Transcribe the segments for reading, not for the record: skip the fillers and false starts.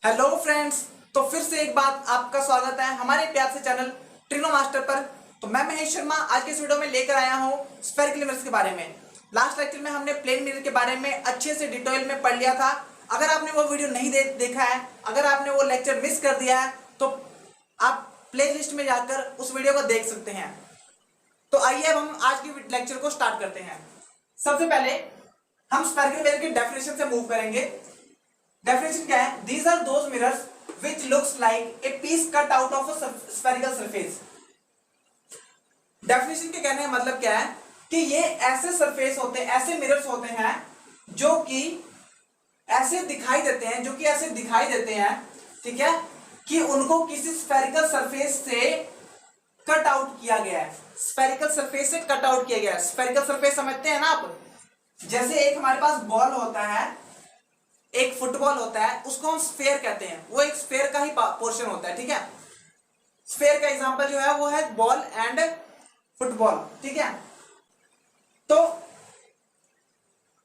Hello friends. तो फिर से एक बात आपका स्वागत है हमारे प्यार से चैनल ट्रिनो मास्टर पर। तो मैं महेश शर्मा आज के इस वीडियो में लेकर आया हूँ स्फेरिकल मिरर्स के बारे में। लास्ट लेक्चर में हमने प्लेन मिरर के बारे में अच्छे से डिटेल में पढ़ लिया था। अगर आपने वो वीडियो नहीं देखा है, अगर आपने वो लेक्चर मिस कर दिया है तो आप प्ले लिस्ट में जाकर उस वीडियो को देख सकते हैं। तो आइए अब हम आज की लेक्चर को स्टार्ट करते हैं। सबसे पहले हम स्फेरिकल मिरर की डेफिनेशन से मूव करेंगे। डेफिनेशन क्या है? These are those mirrors which looks like a piece cut out of a spherical surface। Definition के कहने का मतलब क्या है कि ये ऐसे सरफेस होते हैं, ऐसे मिरर्स होते हैं जो कि ऐसे दिखाई देते हैं, ठीक है, कि उनको किसी स्फेरिकल सरफेस से कट आउट किया गया है। स्फेरिकल सरफेस से कट आउट किया गया है। स्फेरिकल सरफेस समझते हैं ना आप? जैसे एक हमारे पास बॉल होता है, एक फुटबॉल होता है, उसको हम स्फेयर कहते हैं। वो एक स्फेयर का ही पोर्शन होता है, ठीक है। स्फेयर का एग्जांपल जो है वो है बॉल एंड फुटबॉल, ठीक है। तो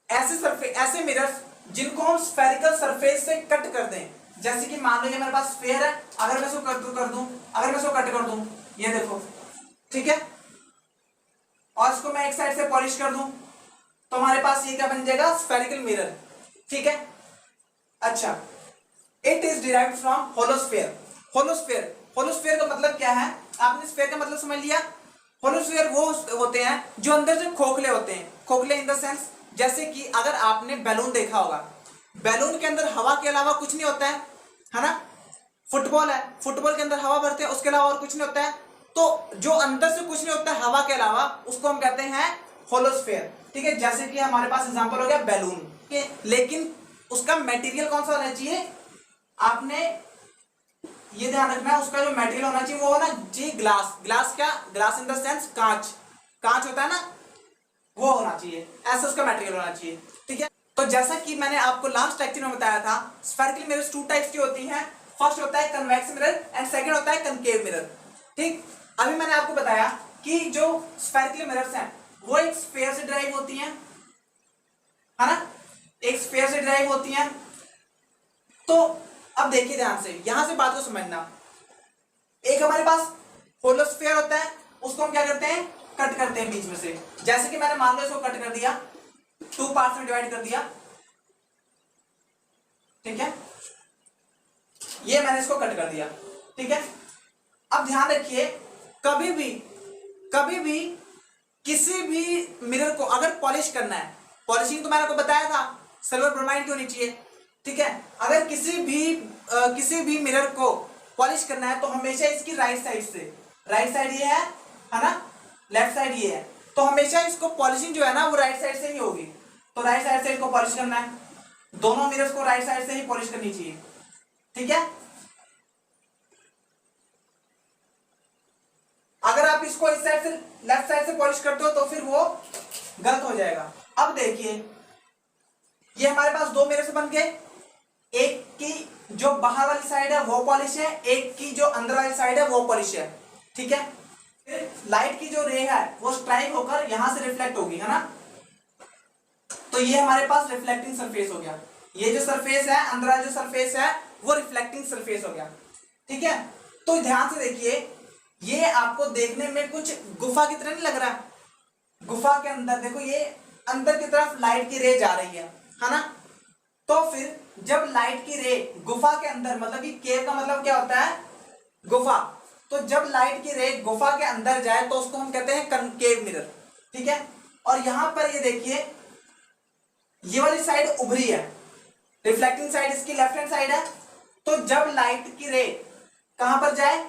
ऐसे मिरर्स जिनको हम स्फेरिकल सरफेस से कट कर दें, जैसे कि मान लो ये मेरे पास स्फेयर है, अगर मैं इसको कट कर दूं, ये देखो, ठीक है, और इसको मैं एक साइड से पॉलिश कर दूं तो हमारे पास ये क्या बन जाएगा? स्फेरिकल मिरर, ठीक है। अच्छा, it is derived from hollow sphere. Hollow sphere का मतलब क्या है? आपने स्फेयर का मतलब समझ लिया। होलोस्फेयर वो होते हैं जो अंदर से खोखले होते हैं। खोखले इन द सेंस, जैसे कि अगर आपने बैलून देखा होगा, बैलून के अंदर हवा के अलावा कुछ नहीं होता है ना। फुटबॉल है, फुटबॉल के अंदर हवा भरते हैं, उसके अलावा और कुछ नहीं होता है। तो जो अंदर से कुछ नहीं होता है हवा के अलावा, उसको हम कहते हैं होलोस्फेयर, ठीक है। जैसे कि हमारे पास एग्जांपल हो गया बैलून, लेकिन उसका मटेरियल कौन सा होना चाहिए? आपने ये ध्यान रखना है, उसका जो मटेरियल होना चाहिए वो होना चाहिए glass. Glass in the sense कांच होता है ना, वो होना चाहिए, ऐसा उसका मटेरियल होना चाहिए, ठीक है। तो जैसा कि मैंने आपको लास्ट लेक्चर में बताया था, स्फेरिकल मिरर्स टू टाइप्स की होती हैं। फर्स्ट होता है कन्वेक्स मिरर एंड सेकंड होता है कनकेव मिरर, ठीक। अभी मैंने आपको बताया कि जो स्फेरिकल मिरर्स हैं वो एक स्फीयर से ड्राइव होती हैं, है ना, एक स्फीयर से ड्राइव होती हैं। तो अब देखिए ध्यान से, यहां से बात को समझना। एक हमारे पास होलोस्फीयर होता है, उसको हम क्या करते हैं? कट करते हैं बीच में से। जैसे कि मैंने मान लो इसको कट कर दिया, 2 पार्ट्स में डिवाइड कर दिया, ठीक है, ये मैंने इसको कट कर दिया, ठीक है। अब ध्यान रखिए, कभी भी किसी भी मिरर को अगर पॉलिश करना है, पॉलिशिंग तो मैंने आपको बताया था सिल्वर ब्रोमाइड की होनी चाहिए, ठीक है। अगर किसी भी मिरर को पॉलिश करना है तो हमेशा इसकी राइट साइड ये है ना, लेफ्ट साइड ये है, तो हमेशा इसको पॉलिशिंग जो है ना वो राइट साइड से ही होगी। तो राइट साइड से इसको पॉलिश करना है, दोनों मिरर्स को राइट साइड से ही पॉलिश करनी चाहिए, ठीक है। अगर आप इसको इस साइड से लेफ्ट साइड से पॉलिश करते हो तो फिर वो गलत हो जाएगा। अब देखिए, ये हमारे पास दो मिरर्स बन गए, एक की जो बाहर वाली साइड है वो पॉलिश है, एक की जो अंदर वाली साइड है वो पॉलिश है, ठीक है। फिर लाइट की जो रे है वो स्ट्राइक होकर यहां से रिफ्लेक्ट होगी, है ना। तो ये हमारे पास रिफ्लेक्टिंग सरफेस हो गया। ये जो सरफेस है, अंदर वाला जो सरफेस है वो रिफ्लेक्टिंग सरफेस हो गया, ठीक है। तो ध्यान से देखिए, ये आपको देखने में कुछ गुफा की तरह नहीं लग रहा? गुफा के अंदर देखो, ये अंदर की तरफ लाइट की रे जा रही है ना। तो फिर जब लाइट की रे गुफा के अंदर, मतलब कि केव का मतलब क्या होता है? गुफा। तो जब लाइट की रे गुफा के अंदर जाए तो उसको हम कहते हैं कनकेव मिरर, ठीक है। और यहां पर ये देखिए, ये वाली साइड उभरी है, रिफ्लेक्टिंग साइड इसकी लेफ्ट हैंड साइड है। तो जब लाइट की रे कहां पर जाए?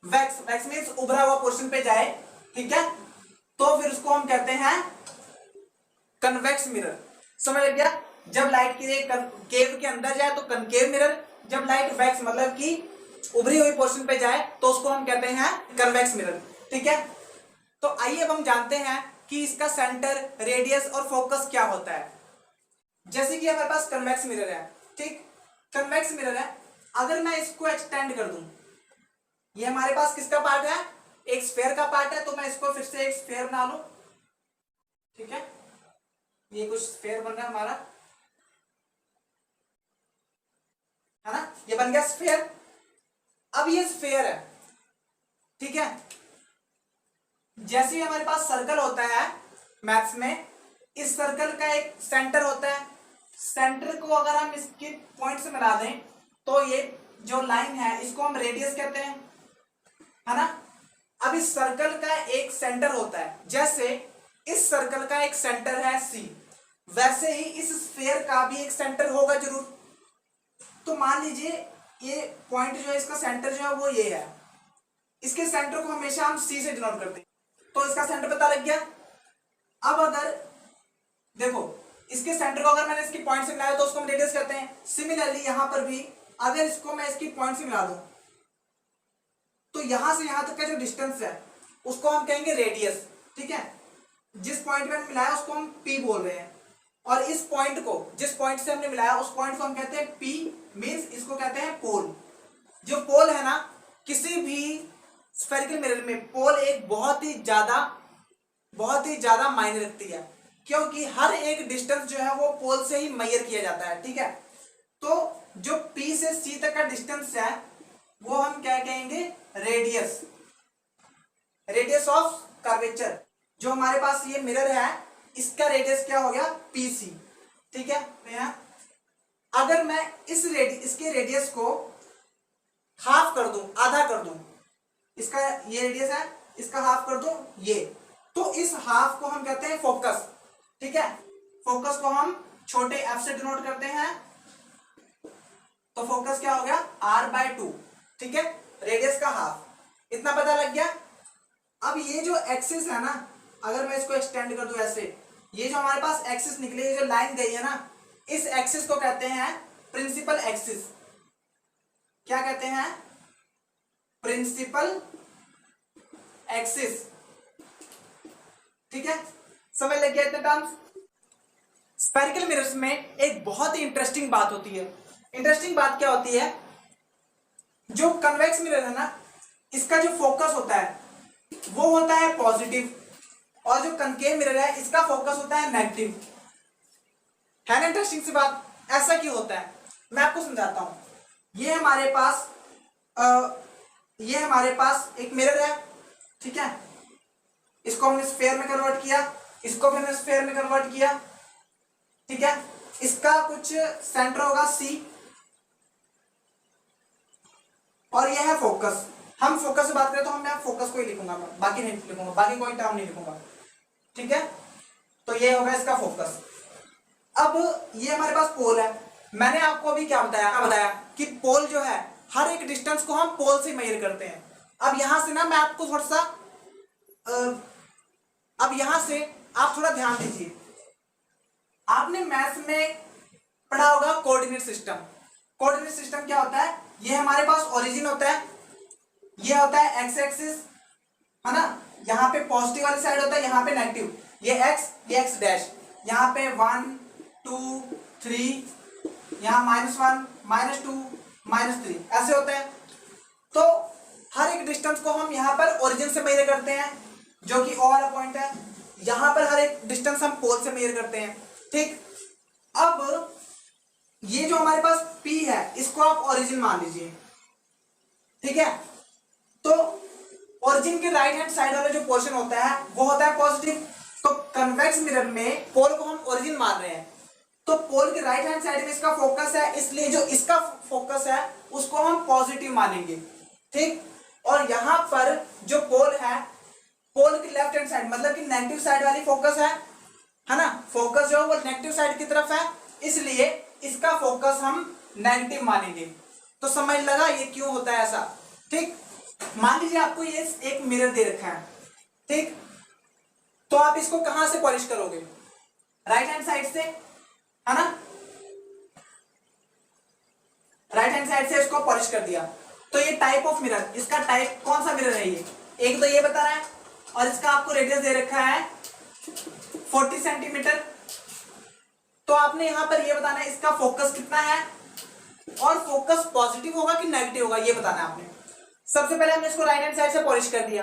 वैक्स मींस उभरा हुआ पोर्शन पे जाए, ठीक है, तो फिर उसको हम कहते हैं कन्वेक्स मिरर। समझ गया? जब लाइट की रे केव के अंदर जाए तो कनकेव मिरर, जब लाइट वैक्स मतलब कि उभरी हुई पोर्शन पे जाए तो उसको हम कहते हैं कन्वेक्स मिरर, ठीक है। तो आइए अब हम जानते हैं कि इसका सेंटर, रेडियस और फोकस क्या होता है। जैसे कि हमारे पास कन्वेक्स मिरर है, ठीक, कन्वेक्स मिरर है। अगर मैं इसको एक्सटेंड कर दूं, ये हमारे पास किसका पार्ट है? एक स्फेयर का पार्ट है। तो मैं इसको फिर से एक स्फेयर बना लूं, ठीक है, ये कुछ स्फेयर बन रहा है हमारा, है ना। ये बन गया स्फीयर। अब ये स्फीयर है, ठीक है। जैसे ही हमारे पास सर्कल होता है मैथ्स में, इस सर्कल का एक सेंटर होता है, सेंटर को अगर हम इसके पॉइंट से मिला दें तो ये जो लाइन है इसको हम रेडियस कहते हैं, है ना। अब इस सर्कल का एक सेंटर होता है, जैसे इस सर्कल का एक सेंटर है सी, वैसे ही इस स्फीयर का भी एक सेंटर होगा जरूर। तो मान लीजिए ये पॉइंट जो है, इसका सेंटर जो है वो ये है, इसके सेंटर को हमेशा हम सी से डिनोट करते हैं, तो इसका सेंटर पता लग गया। अब अगर देखो इसके सेंटर को अगर मैंने इसकी पॉइंट से मिलाया तो उसको हम रेडियस कहते हैं। सिमिलरली यहां पर भी अगर इसको मैं इसकी पॉइंट से मिला दूं तो यहां से यहां तक का जो डिस्टेंस है उसको हम कहेंगे रेडियस, ठीक है। जिस पॉइंट में मिलाया उसको हम पी बोल रहे हैं, और इस पॉइंट को जिस पॉइंट से हमने मिलाया उस पॉइंट को हम कहते हैं पी, मींस इसको कहते हैं पोल। जो पोल है ना, किसी भी स्फेरिकल मिरर में पोल एक बहुत ही ज्यादा मायने रखती है, क्योंकि हर एक डिस्टेंस जो है वो पोल से ही मेजर किया जाता है, ठीक है। तो जो P से C तक का डिस्टेंस है वो हम क्या कहेंगे, रेडियस, रेडियस ऑफ कर्वेचर। जो हमारे पास ये मिरर है इसका रेडियस क्या हो गया, PC, ठीक है। अगर मैं इसके रेडियस को हाफ कर दूं, आधा कर दूं, इसका ये रेडियस है, इसका हाफ कर दूं ये, तो इस हाफ को हम कहते हैं फोकस, ठीक है। फोकस को हम छोटे f से डिनोट करते हैं, तो फोकस क्या हो गया r/2, ठीक है, रेडियस का हाफ। इतना पता लग गया। अब ये जो एक्सिस है ना, अगर मैं इसको एक्सटेंड कर दूं ऐसे, ये जो हमारे पास एक्सिस निकली, ये जो लाइन गई है ना, इस एक्सिस को कहते हैं प्रिंसिपल एक्सिस। क्या कहते हैं, प्रिंसिपल एक्सिस, ठीक है। समझ लग गया इतने टर्म्स। स्फेरिकल मिरर्स में एक बहुत ही इंटरेस्टिंग बात होती है। इंटरेस्टिंग बात क्या होती है, जो कन्वेक्स मिरर है ना, इसका जो फोकस होता है वो होता है पॉजिटिव, और जो कनकेव मिरर है इसका फोकस होता है नेगेटिव। है ना इंटरेस्टिंग सी बात। ऐसा क्यों होता है मैं आपको समझाता हूं। ये हमारे पास एक मिरर है, ठीक है। इसको हमने स्फीयर में कन्वर्ट किया, इसको भी हमने स्फीयर में कन्वर्ट किया, ठीक है। इसका कुछ सेंटर होगा सी, और यह है फोकस। हम फोकस से बात करें तो हम यहाँ फोकस को ही लिखूंगा, बाकी नहीं लिखूंगा, बाकी कोई टर्म नहीं लिखूंगा, ठीक है। तो ये होगा इसका फोकस। अब ये हमारे पास पोल है। मैंने आपको अभी क्या बताया कि पोल जो है हर एक डिस्टेंस को हम पोल से मेजर करते हैं। अब यहां से ना मैं आपको थोड़ा सा अब यहां से आप थोड़ा ध्यान दीजिए। आपने मैथ्स में पढ़ा होगा कोऑर्डिनेट सिस्टम। कोऑर्डिनेट सिस्टम क्या होता है, ये हमारे पास ओरिजिन होता है, ये होता है एक्स एक्सिस, है ना। यहाँ पे पॉजिटिव वाली साइड होता है, यहाँ पे नेगेटिव, ये एक्स डैश, यहाँ पे 1 2 3, यहाँ -1 -2 -3 ऐसे होता है। तो हर एक डिस्टेंस को हम यहाँ पर ओरिजिन से मेजर करते हैं, जो कि ओ वाला पॉइंट है। यहाँ पर हर एक डिस्टेंस हम पोल से मेजर करते हैं, ठीक। अब ये जो हमारे पास P है इसको आप ओरिजिन मान लीजिए, ठीक है। तो ओरिजिन के राइट हैंड साइड वाला जो पोर्शन होता है वो होता है पॉजिटिव। तो कन्वेक्स मिरर में पोल को हम ओरिजिन मान रहे हैं, तो पोल के राइट हैंड साइड में इसका फोकस है, इसलिए जो इसका फोकस है उसको हम पॉजिटिव मानेंगे, ठीक। और यहां पर जो पोल है, पोल की लेफ्ट हैंड साइड मतलब कि नेगेटिव साइड वाली फोकस है ना। फोकस जो है वो नेगेटिव साइड की तरफ है, इसलिए इसका फोकस हम नेगेटिव मानेंगे। तो समझ लगा ये क्यों होता है ऐसा, ठीक। मान लीजिए आपको ये एक मिरर दे रखा है, ठीक। तो आप इसको कहां से पॉलिश करोगे, राइट हैंड साइड से, है ना। राइट हैंड साइड से इसको पॉलिश कर दिया। तो ये टाइप ऑफ मिरर, इसका टाइप कौन सा मिरर है, ये एक तो ये बता रहा है, और इसका आपको रेडियस दे रखा है 40 सेंटीमीटर। तो आपने यहां पर ये बताना है इसका फोकस कितना है, और फोकस पॉजिटिव होगा कि नेगेटिव होगा ये बताना है आपने। सबसे पहले हमने इसको राइट हैंड साइड से पॉलिश कर दिया।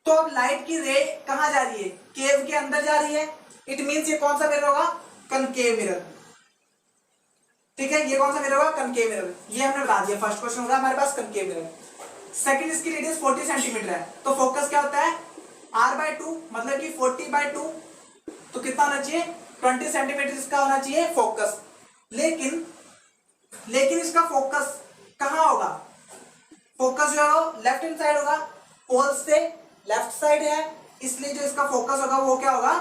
तो अब लाइट की रे कहां जा रही है, केव के अंदर जा रही है। इट मींस ये कौन सा मिरर होगा, कनकेव मिरर। ठीक है, ये कौन सा मिरर होगा, कनकेव मिरर, ये हमने बता दिया, फर्स्ट क्वेश्चन होगा हमारे पास कनकेव मिरर। सेकंड, इसकी रेडियस 40 सेंटीमीटर है, तो फोकस क्या होता है r/2, मतलब कि 40/2, तो कितना होना चाहिए 20 सेंटीमीटर इसका होना चाहिए फोकस। लेकिन इसका फोकस कहाँ होगा, फोकस जो है लेफ्ट हैंड साइड होगा, पोल से लेफ्ट साइड है, इसलिए जो इसका फोकस होगा वो क्या होगा,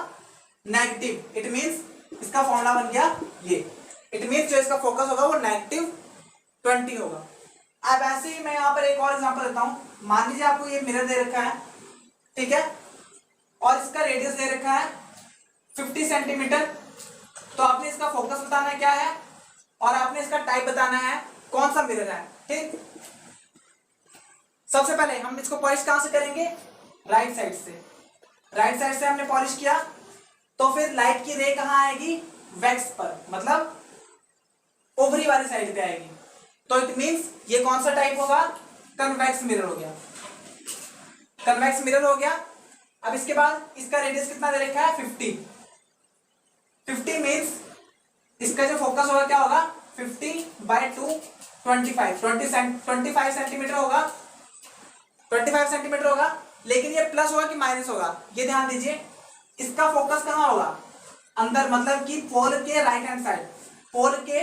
नेगेटिव। इट मींस इसका फॉर्मूला बन गया ये, इट मींस जो इसका फोकस होगा वो -20 होगा। अब ऐसे ही मैं यहाँ पर एक और एग्जांपल देता हूं। मान लीजिए आपको ये मिरर दे रखा है, ठीक है, और इसका रेडियस दे रखा है 50 सेंटीमीटर, तो आपने इसका फोकस बताना है क्या है, और आपने इसका टाइप बताना है कौन सा मिरर है। ठीक, सबसे पहले हम इसको पॉलिश कहां से करेंगे, राइट साइड से। राइट साइड से हमने पॉलिश किया तो फिर लाइट की रे कहां आएगी, वैक्स पर, मतलब ओवरी वाली साइड पे आएगी, तो इट मींस ये कौन सा टाइप होगा, कन्वेक्स मिरर हो गया, कन्वेक्स मिरर हो गया। अब इसके बाद इसका रेडियस कितना दे रखा है 50 मींस इसका जो फोकस होगा क्या होगा 50/2 25 सेंटीमीटर होगा, 25 सेंटीमीटर होगा। लेकिन ये प्लस होगा कि माइनस होगा, ये ध्यान दीजिए। इसका फोकस कहां होगा, अंदर, मतलब कि पोल के राइट हैंड साइड, पोल के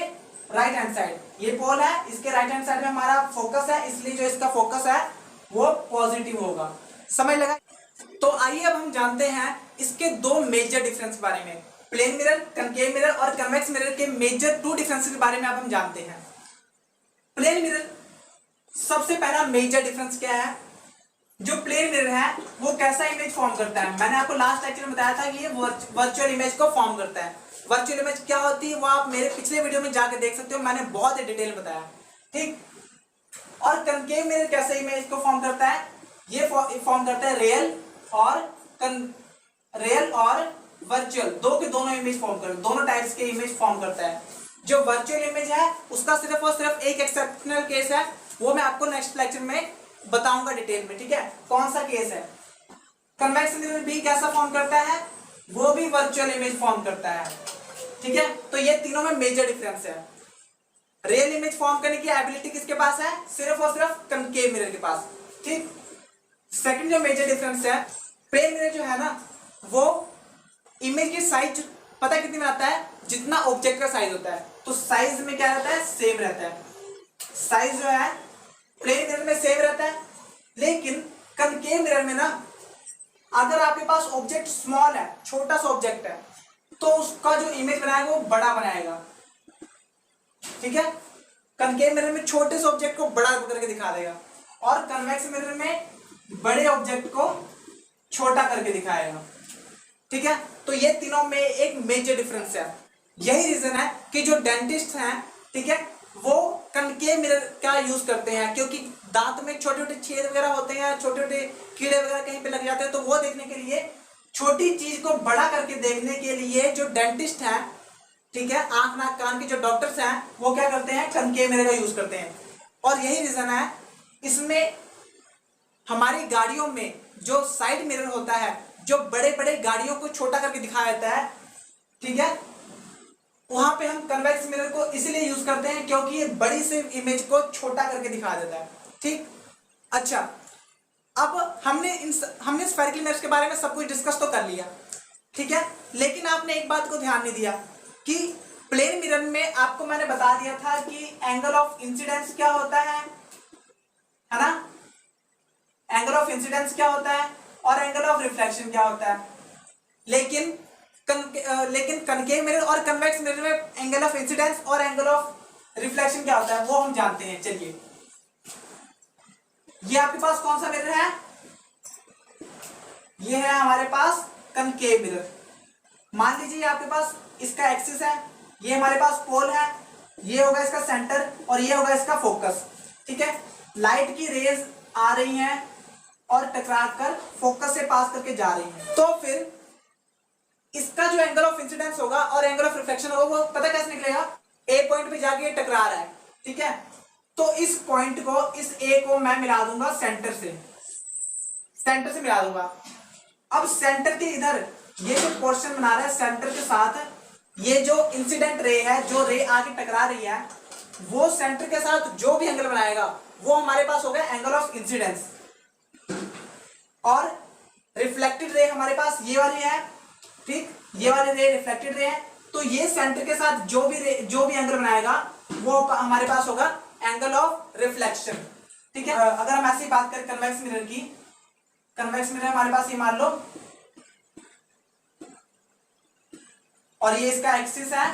राइट हैंड साइड, ये पोल है, इसके राइट हैंड साइड में हमारा फोकस है, इसलिए जो इसका फोकस है वो पॉजिटिव होगा। समझ लगा। तो आइए अब हम जानते हैं इसके दो मेजर डिफरेंस के बारे में, प्लेन मिरर, कनकेव मिरर और कन्वेक्स मिरर के मेजर 2 डिफरेंस के बारे में अब हम जानते हैं। प्लेन मिरर, सबसे पहला मेजर डिफरेंस क्या है, जो प्लेन मिरर है वो कैसा इमेज फॉर्म करता है। मैंने आपको लास्ट लेक्चर में बताया था कि ये वर्चुअल इमेज को फॉर्म करता है। वर्चुअल इमेज क्या होती है वो आप मेरे पिछले वीडियो में जाकर देख सकते हो, मैंने बहुत ही डिटेल बताया। ठीक, और कनकेव मिरर कैसे इमेज को फॉर्म करता है, ये फॉर्म करता है रियल और वर्चुअल, दो के दोनों इमेज फॉर्म करता है, दोनों टाइप्स के इमेज फॉर्म करता है। जो वर्चुअल इमेज है उसका सिर्फ और सिर्फ एक एक्सेप्शनल केस है, वो मैं आपको नेक्स्ट लेक्चर में बताऊंगा डिटेल में। ठीक है, कौन सा केस है। कन्वेक्स मिरर भी कैसा फॉर्म करता है, वो भी वर्चुअल इमेज फॉर्म करता है। ठीक है, तो ये तीनों में मेजर डिफरेंस है। रियल इमेज फॉर्म करने की एबिलिटी किसके पास है, सिर्फ और सिर्फ कनकेव मिरर के पास। ठीक, सेकंड जो मेजर डिफरेंस है, प्लेन मिरर जो है ना वो इमेज की साइज पता कितनी में आता है, जितना ऑब्जेक्ट का साइज होता है, तो साइज में क्या रहता है, सेम रहता है। साइज जो है प्लेन मिरर में सेम रहता है, लेकिन कनकेव मिरर में ना अगर आपके पास ऑब्जेक्ट स्मॉल है, छोटा सा ऑब्जेक्ट है, तो उसका जो इमेज बनाएगा वो बड़ा बनाएगा। ठीक है, कनकेव मिरर में छोटे से ऑब्जेक्ट को बड़ा करके दिखा देगा, और कन्वेक्स मिरर में बड़े ऑब्जेक्ट को छोटा करके दिखाएगा। ठीक है, तो ये तीनों में एक मेजर डिफरेंस है। यही रीजन है कि जो डेंटिस्ट हैं, ठीक है, वो कनकेव मिरर का यूज करते हैं, क्योंकि दांत में छोटे छोटे छेद वगैरह होते हैं, छोटे छोटे कीड़े वगैरह कहीं पे लग जाते हैं, तो वो देखने के लिए, छोटी चीज को बड़ा करके देखने के लिए जो डेंटिस्ट हैं, ठीक है, आंख नाक कान के जो डॉक्टर्स हैं, वो क्या करते हैं, कनकेव मिरर का यूज करते हैं। और यही रीजन है, इसमें हमारी गाड़ियों में जो साइड मिरर होता है, जो बड़े बड़े गाड़ियों को छोटा करके दिखाया जाता है, ठीक है, वहां पे हम कन्वेक्स मिरर को इसलिए यूज करते हैं क्योंकि ये बड़ी से इमेज को छोटा करके दिखा देता है। ठीक, अच्छा, अब हमने स्फेरिकल मिरर्स के बारे में सब कुछ डिस्कस तो कर लिया, ठीक है, लेकिन आपने एक बात को ध्यान नहीं दिया कि प्लेन मिरर में आपको मैंने बता दिया था कि एंगल ऑफ इंसिडेंस क्या होता है ना, एंगल ऑफ इंसिडेंस क्या होता है और एंगल ऑफ रिफ्लेक्शन क्या होता है। लेकिन कनकेव मिरर और कन्वेक्स मिरर में एंगल ऑफ इंसिडेंस और एंगल ऑफ रिफ्लेक्शन क्या होता है वो हम जानते हैं। चलिए, ये आपके पास कौन सा मिरर है, ये है हमारे पास कनकेव मिरर। मान लीजिए आपके पास इसका एक्सिस है, ये हमारे पास पोल है, ये होगा इसका सेंटर और ये होगा इसका फोकस। ठीक है, लाइट की रेज आ रही हैं और टकरा कर फोकस से पास करके जा रही हैं, तो फिर इसका जो एंगल ऑफ इंसिडेंस होगा और एंगल ऑफ रिफ्लेक्शन होगा वो पता कैसे निकलेगा, ए पॉइंट पे जाके टकरा रहा है। ठीक है, तो इस पॉइंट को, इस ए को मैं मिला दूंगा सेंटर से मिला दूंगा। अब सेंटर के इधर ये जो पोर्शन बना रहा है सेंटर के साथ, ये जो इंसिडेंट रे है, जो रे आके टकरा रही है, वो सेंटर के साथ जो भी एंगल बनाएगा वो हमारे पास हो गया एंगल ऑफ इंसिडेंस। और रिफ्लेक्टेड रे हमारे पास ये वाली है, ठीक, ये वाली रे रिफ्लेक्टेड रे है, तो ये सेंटर के साथ जो भी एंगल बनाएगा वो हमारे पास होगा एंगल ऑफ रिफ्लेक्शन। ठीक है, अगर हम ऐसी बात करें कन्वेक्स मिरर की, कन्वेक्स मिरर हमारे पास ये मान लो, और ये इसका एक्सिस है,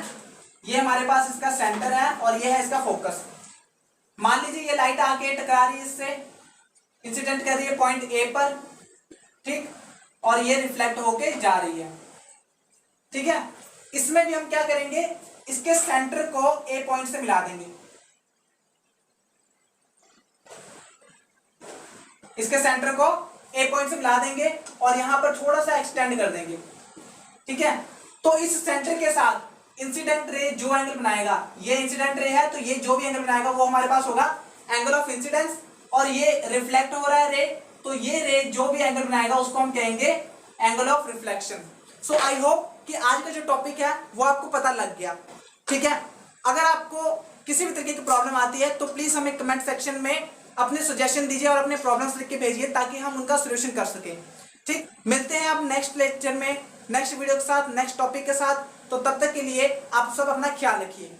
ये हमारे पास इसका सेंटर है, और ये है इसका फोकस। मान लीजिए ये लाइट आके टकरा रही है इससे, इंसिडेंट कर रही है पॉइंट ए पर, ठीक, और ये रिफ्लेक्ट होके जा रही है। ठीक है, इसमें भी हम क्या करेंगे, इसके सेंटर को ए पॉइंट से मिला देंगे, इसके सेंटर को ए पॉइंट से मिला देंगे और यहां पर थोड़ा सा एक्सटेंड कर देंगे। ठीक है, तो इस सेंटर के साथ इंसिडेंट रे जो एंगल बनाएगा, ये इंसिडेंट रे है तो ये जो भी एंगल बनाएगा वो हमारे पास होगा एंगल ऑफ इंसिडेंस, और ये रिफ्लेक्ट हो रहा है रे, तो ये रे जो भी एंगल बनाएगा उसको हम कहेंगे angle of reflection. So I hope कि आज का जो टॉपिक है वो आपको पता लग गया। ठीक है, अगर आपको किसी भी तरीके की प्रॉब्लम आती है तो प्लीज हमें कमेंट सेक्शन में अपने सजेशन दीजिए और अपने प्रॉब्लम्स लिख के भेजिए ताकि हम उनका सोल्यूशन कर सकें। ठीक, मिलते हैं आप नेक्स्ट लेक्चर में, नेक्स्ट वीडियो के साथ, नेक्स्ट टॉपिक के साथ। तो तब तक के लिए आप सब अपना ख्याल रखिए।